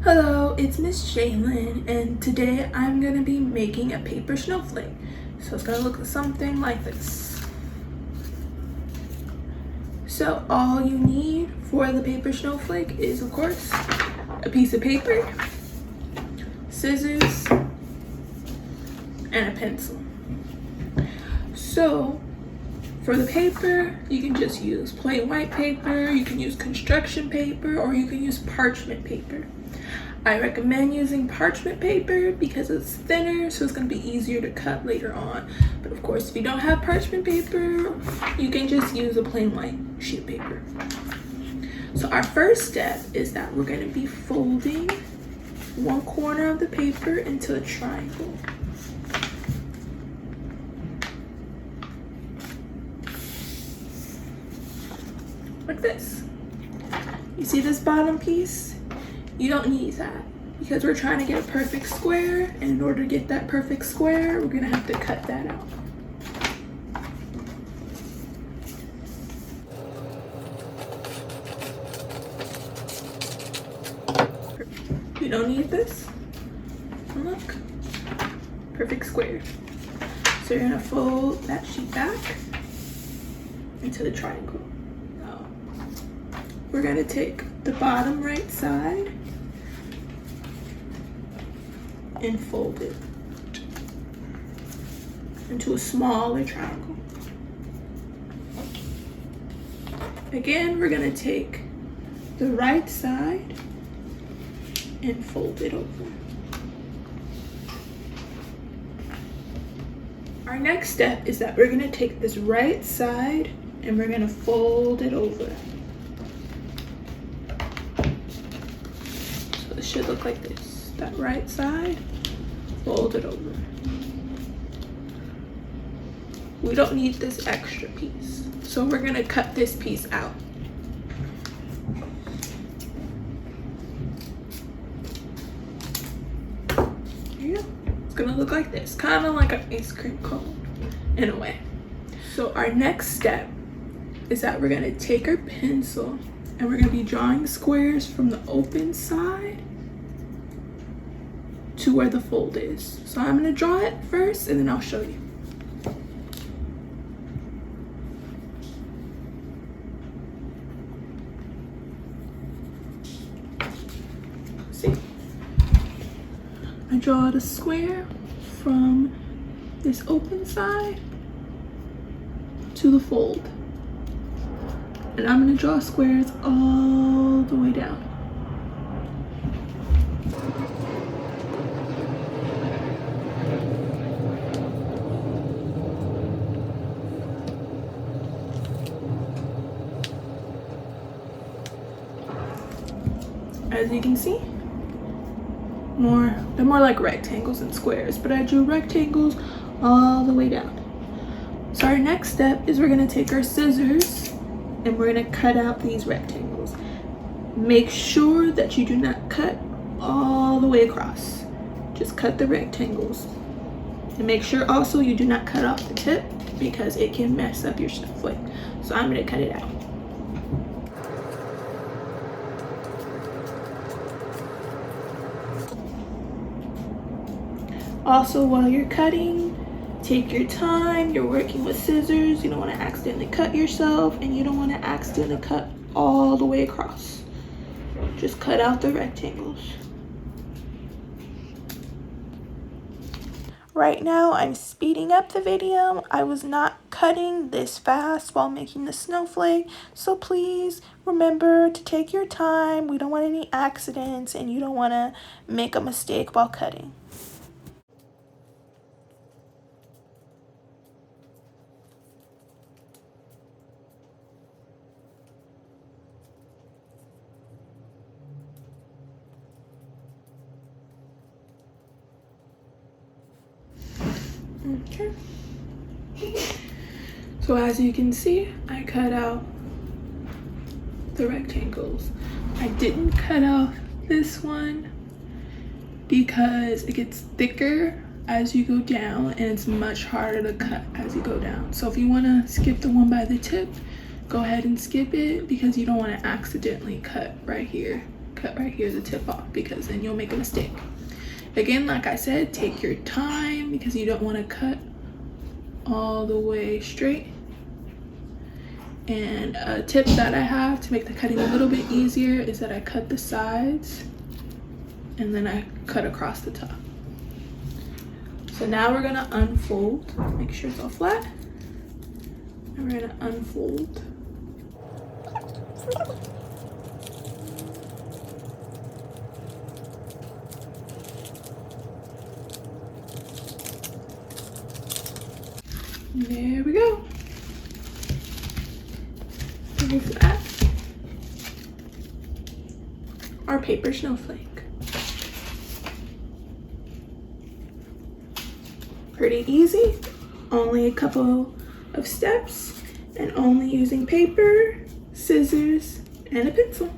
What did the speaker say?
Hello, it's Miss Jahlyn, and today I'm going to be making a paper snowflake. So it's going to look something like this. So all you need for the paper snowflake is, of course, a piece of paper, scissors, and a pencil. So for the paper, you can just use plain white paper, you can use construction paper, or you can use parchment paper. I recommend using parchment paper because it's thinner, so it's going to be easier to cut later on. But of course, if you don't have parchment paper, you can just use a plain white sheet of paper. So our first step is that we're going to be folding one corner of the paper into a triangle. Like this. You see this bottom piece? You don't need that because we're trying to get a perfect square, and in order to get that perfect square, we're gonna have to cut that out. You don't need this. Look, perfect square. So you're gonna fold that sheet back into the triangle. Now, we're gonna take the bottom right side and fold it into a smaller triangle. Again, we're gonna take the right side and fold it over. Our next step is that we're gonna take this right side and we're gonna fold it over. So it should look like this. That right side, fold it over. We don't need this extra piece, so we're gonna cut this piece out. There you go. It's gonna look like this, kind of like an ice cream cone in a way. So our next step is that we're gonna take our pencil and we're gonna be drawing squares from the open side to where the fold is. So I'm gonna draw it first and then I'll show you. See? I draw the square from this open side to the fold. And I'm gonna draw squares all the way down. As you can see, they're more like rectangles than squares, but I drew rectangles all the way down. So our next step is we're gonna take our scissors and we're gonna cut out these rectangles. Make sure that you do not cut all the way across. Just cut the rectangles. And make sure also you do not cut off the tip because it can mess up your snowflake. So I'm gonna cut it out. Also, while you're cutting, take your time. You're working with scissors. You don't want to accidentally cut yourself, and you don't want to accidentally cut all the way across. Just cut out the rectangles. Right now, I'm speeding up the video. I was not cutting this fast while making the snowflake, so please remember to take your time. We don't want any accidents, and you don't want to make a mistake while cutting. Okay. So as you can see, I cut out the rectangles. I didn't cut off this one because it gets thicker as you go down and it's much harder to cut as you go down. So if you want to skip the one by the tip, go ahead and skip it because you don't want to accidentally cut right here cut right here the tip off, because then you'll make a mistake. Again, like I said, take your time because you don't want to cut all the way straight. And a tip that I have to make the cutting a little bit easier is that I cut the sides and then I cut across the top. So now we're gonna unfold, make sure it's all flat. And we're gonna unfold. There we go. Here's that. Our paper snowflake. Pretty easy, only a couple of steps, and only using paper, scissors, and a pencil.